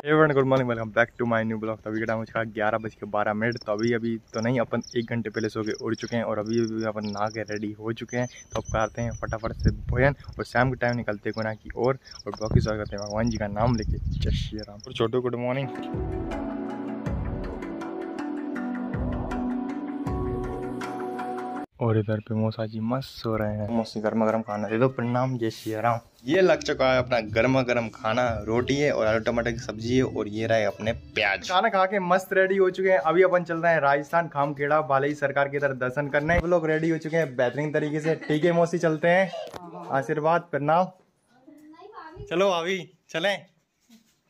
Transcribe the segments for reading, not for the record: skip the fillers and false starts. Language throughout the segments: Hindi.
Good morning, welcome back to my new blog. तो अभी का टाइम हो 11:12। तो अभी तो नहीं, अपन 1 घंटे पहले सो के उड़ चुके हैं और अभी अपन नहा के रेडी हो चुके हैं। तो अब करते हैं फटाफट से भोजन और शाम के टाइम निकलते हैं गुना की और बाकी स्वागत करते हैं भगवान जी का नाम लेके। जय श्री राम। और छोटू गुड मॉर्निंग। और इधर पे मौसा जी मस्त सो रहे हैं। मौसी गर्मा गर्म खाना दे दो। प्रणाम, जय श्री राम। ये लग चुका है अपना गर्मा गर्म खाना। रोटी है और आलू टमाटर की सब्जी है और ये रहे अपने प्याज। खाना खा के मस्त रेडी हो चुके हैं। अभी अपन चल रहे हैं राजस्थान खामखेड़ा बालाई सरकार की तरफ दर्शन करने। वो लोग रेडी हो चुके हैं बेहतरीन तरीके से। ठीक है मौसी, चलते हैं। आशीर्वाद, प्रणाम। चलो अभी चले,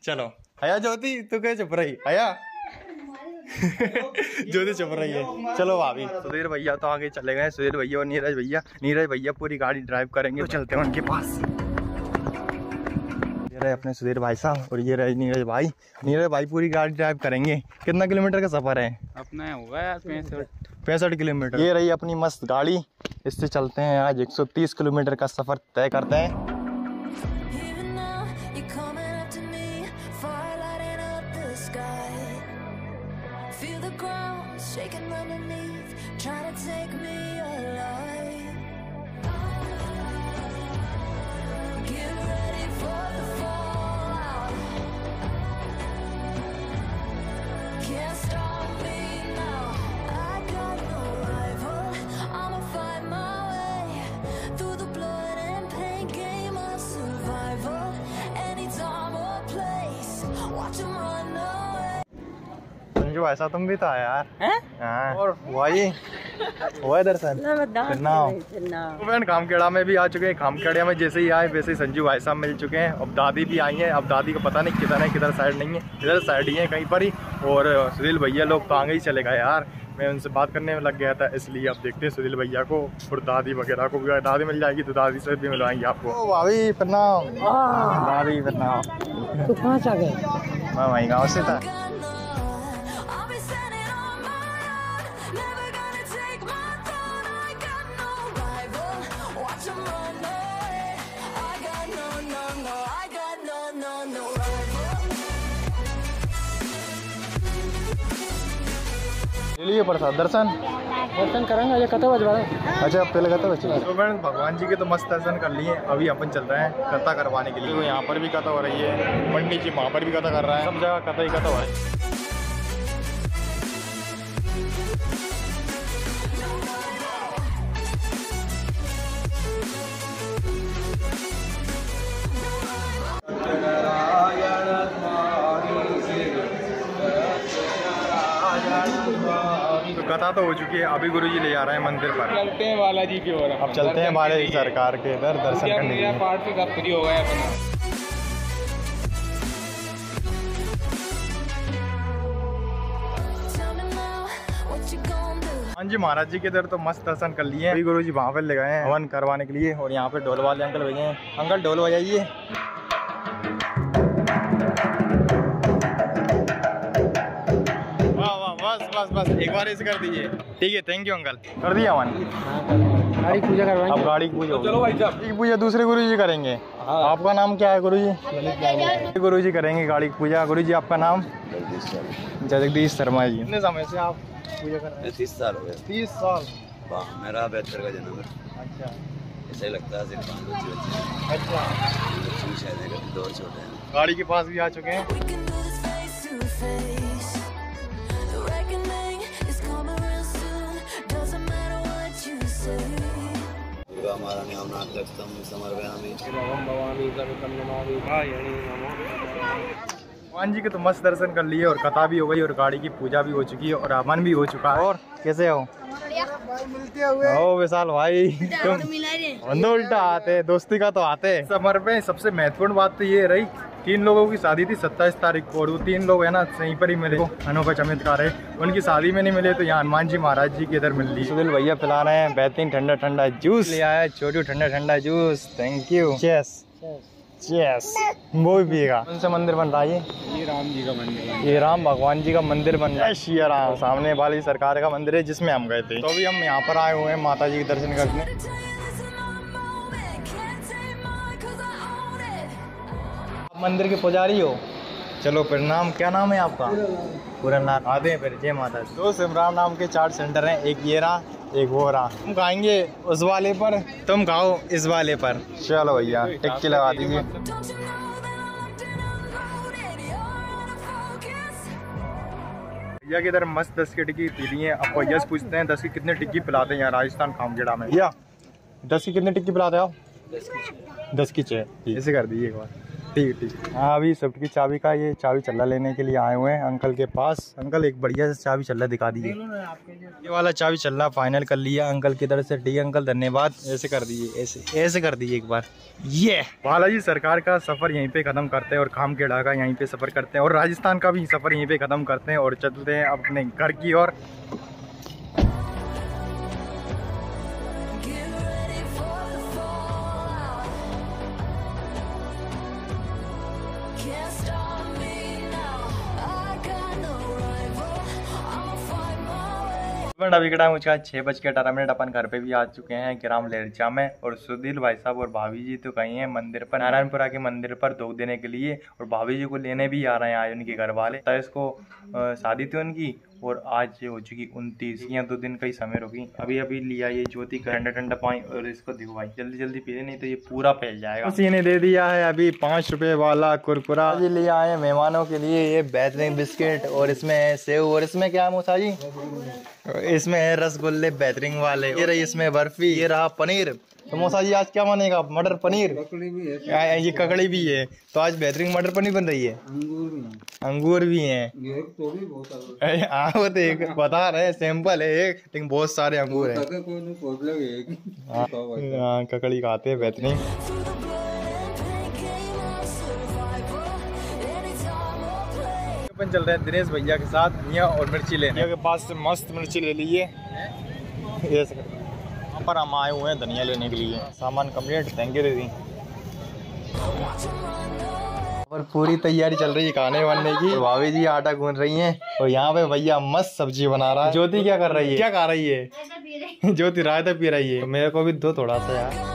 चलो। आया ज्योति, तू क्या चुप रही? आया ज्योति चुप रही है। चलो भाभी। सुधीर भैया तो आगे चले गए। सुधीर भैया और नीरज भैया पूरी गाड़ी ड्राइव करेंगे। तो चलते हैं उनके पास। ये रहे अपने सुधीर भाई साहब और ये रहे नीरज भाई पूरी गाड़ी ड्राइव करेंगे। कितना किलोमीटर का सफर है अपना? होगा 65 किलोमीटर। ये रही अपनी मस्त गाड़ी। इससे चलते हैं आज 130 किलोमीटर का सफर तय करते हैं। Shaking underneath, trying to take me alive. Get ready for the fallout. Can't stop me now. I got no rival. I'ma fight my way through the blood and pain game of survival. Any time or place, watch 'em run away. Sanju ऐसा तुम भी तो आया यार। हाँ। और वही हुआ दर्शन। खामखेड़ा में भी आ चुके हैं। खामखेड़ा में जैसे ही आए वैसे ही संजू भाई साहब मिल चुके हैं। अब दादी भी आई हैं। अब दादी को पता नहीं किधर है, किधर साइड नहीं है, इधर साइड ही है कहीं पर ही। और सुनील भैया लोग तो आगे ही चले गए यार। मैं उनसे बात करने में लग गया था, इसलिए अब देखते हैं सुनील भैया को और दादी वगैरह को भी। दादी मिल जाएगी तो दादी से भी मिलवाएंगे आपको। भाभी प्रणाम। दादी प्रणाम। तो कहाँ से आ गए? मैं वहीं गाँव से था। लिए प्रसाद दर्शन करेंगे। ये कथा बजवा। अच्छा पहले कथा बचे। तो मैंने भगवान जी के तो मस्त दर्शन कर लिए। अभी अपन चल रहे हैं कथा करवाने के लिए। तो यहाँ पर भी कथा हो रही है, पंडित जी वहाँ पर भी कथा कर रहा है। सब जगह कथा ही कथा हो रही है। कथा तो हो चुकी है। अभी गुरुजी ले जा रहे हैं मंदिर पर। चलते हैं बालाजी की ओर। अब चलते हैं बालाजी सरकार के इधर दर्शन करने के लिए। पार्ट से सब फ्री हो गया अपना। हाँ जी, महाराज जी के इधर तो मस्त दर्शन कर लिए। अभी गुरुजी वहाँ पर ले गए हैं हवन करवाने के लिए। और यहाँ पे ढोल वाले अंकल भेजे हैं। अंकल ढोल बजाइए। बस एक बार ऐसे कर दीजिए। ठीक है, थैंक यू अंकल। कर दिया वन। गाड़ी पूजा करवाएंगे। अब गाड़ी की पूजा। चलो भाई साहब। एक पूजा दूसरे गुरुजी करेंगे। आपका नाम क्या है गुरुजी? गुरुजी करेंगे गाड़ी की पूजा। गुरुजी आपका नाम? जगदीश शर्मा जी। कितने समय से आप पूजा कर रहे हैं? 30 साल हो गए। 30 साल। मेरा 72 का जन्म है। अच्छा, ऐसा ही लगता है सिर्फ 5 बच्चे। अच्छा। दो छोटे हैं। गाड़ी के पास भी आ चुके हैं। भगवान जी के तो मस्त दर्शन कर लिए और कथा भी हो गई और गाड़ी की पूजा भी हो चुकी है और हवन भी हो चुका है। और कैसे हो? मिलते हुए। ओ विशाल भाई, तुम उल्टा आते, दोस्ती का तो आते। समर में सबसे महत्वपूर्ण बात तो ये रही, 3 लोगों की शादी थी 27 तारीख को और वो 3 लोग है ना सहीं पर ही मिले। अनोखा चमत्कार है, उनकी शादी में नहीं मिले तो यहाँ हनुमान जी महाराज जी की इधर मिल ली। सुनील भैया पिला रहे हैं बेहतरीन ठंडा ठंडा जूस ले आया। छोटू ठंडा ठंडा जूस। Thank you. चेस चेस। वो भी पिएगा। कौन सा मंदिर बन रहा है ये? राम जी का मंदिर है। ये राम भगवान जी का मंदिर बन रहा है। श्री राम। सामने वाली सरकार का मंदिर है जिसमें हम गए थे। तो अभी हम यहाँ पर आए हुए हैं माता जी के दर्शन करने। मंदिर के पुजारी हो? चलो प्रणाम। क्या नाम है आपका? पूरा नाम आते हैं फिर। जय माता दी। दो सिमरान नाम के चाट सेंटर हैं, एक ये रहा एक वो रहा। तुम खाएंगे उस वाले पर, तुम खाओ इस वाले पर। चलो भैया टिक्की लगा दीजिए। भैया की इधर मस्त 10 की टिक्की पी ली है। अब भैया से पूछते हैं 10 की कितने टिक्की पिलाते हैं यहाँ राजस्थान खामखेड़ा में। भैया 10 की कितने टिक्की पिलाते हैं आप? 10 की 6 ऐसे कर दीजिए एक बार। ठीक ठीक। हाँ अभी स्विफ्ट की चाबी का ये चाबी चल्ला लेने के लिए आए हुए हैं अंकल के पास। अंकल एक बढ़िया से चाबी चल्ला दिखा दीजिए। ये वाला चाबी चल्ला फाइनल कर लिया अंकल की तरफ से। ठीक है अंकल धन्यवाद। ऐसे कर दीजिए, ऐसे कर दीजिए एक बार। ये बालाजी सरकार का सफ़र यहीं पे ख़त्म करते हैं और खामखेड़ा का यहीं पे सफ़र करते हैं और राजस्थान का भी सफ़र यहीं पे ख़त्म करते हैं और चलते हैं अपने घर की ओर। अभी का टाइम उसका 6:18। अपन घर पे भी आ चुके हैं ग्राम लेरचा में और सुधील भाई साहब और भाभी जी तो गए हैं मंदिर पर, नारायणपुरा के मंदिर पर दूध देने के लिए और भाभी जी को लेने भी आ रहे हैं आज उनके घर वाले। तो इसको शादी थी उनकी और आज हो चुकी 29 या 2 दिन का ही समय रुकी। अभी अभी लिया ये ज्योति ठंडा ठंडा पानी और इसको देखो भाई जल्दी जल्दी पी नहीं तो ये पूरा फैल जाएगा। उसी ने दे दिया है अभी 5 रुपए वाला कुरकुरा। जी लिया है मेहमानों के लिए ये बेहतरीन बिस्किट और इसमें है सेव और इसमें क्या है मूसा जी? इसमें है रसगुल्ले बेहतरीन वाले। ये रही इसमें बर्फी, ये रहा पनीर। तो मौसा जी आज क्या बनेगा? मटर पनीर भी है, ये ककड़ी भी है। तो आज बेहतरीन मटर पनीर बन रही है। अंगूर भी हैं। हाँ वो तो एक बता रहे सैंपल है एक, लेकिन बहुत सारे अंगूर है। हाँ ककड़ी खाते हैं बेहतरीन। अपन चल रहे हैं दिनेश भैया के साथ मियाँ और मिर्ची लेने। के पास से मस्त मिर्ची ले लीजिए। यहाँ पर हम आए हुए हैं धनिया लेने के लिए। सामान कंप्लीट, थैंक यू दीदी। और पूरी तैयारी चल रही है खाने वाने की। भाभी जी आटा गूंथ रही हैं और यहाँ पे भैया मस्त सब्जी बना रहा है। ज्योति क्या कर रही है? क्या खा रही है? ज्योति रायता पी रही है। मेरे को भी दो थोड़ा सा यार।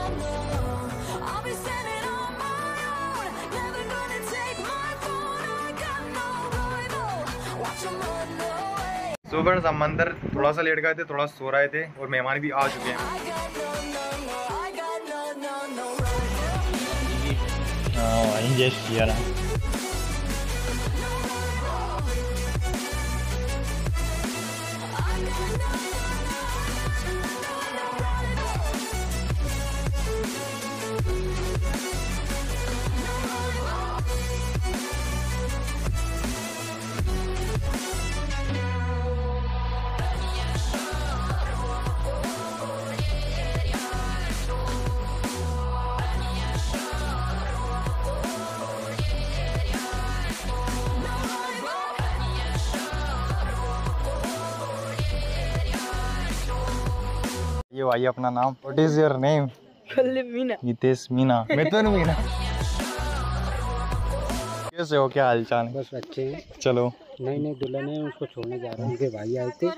सुबह समंदर थोड़ा सा लेट गए थे, थोड़ा सो रहे थे और मेहमान भी आ चुके हैं। किया रहा। ये भाई अपना नाम, what is your name? Meena. Hitesh Meena. Mithun Meena. कैसे हो, क्या हाल चाल? बस अच्छे हैं। चलो नई दुल्हन है, उसको छोड़ने जा रहे हैं। उनके भाई आए थे।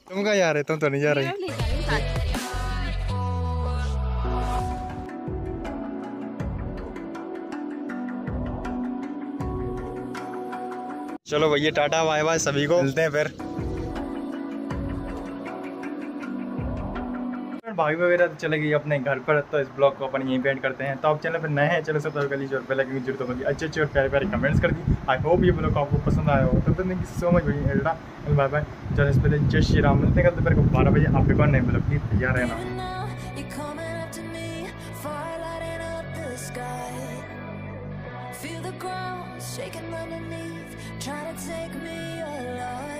तुम कहाँ जा रहे? तुम तो नहीं जा रही। चलो भैया टाटा बाय बाय सभी को, मिलते हैं फिर। भाई वगैरह तो चले गई अपने घर पर, तो इस ब्लॉग को अपन यहीं पे एंड करते हैं। तो आप चैनल पर नए हैं, चलो सब्सक्राइब कर लीजिए और बेल आइकन की जरूरत होगी। अच्छे अच्छे और प्यारे प्यारे कमेंट्स कर दी। आई होप ये ब्लॉग आपको पसंद आया हो। तो थैंक यू सो मच भैया। Bye bye. चलो इस पहले जय श्री राम। मिलते हैं कल दोपहर को 12 बजे। आप एक और नए ब्लॉग की तैयार रहना। Feel the ground shaking underneath, trying to take me alive.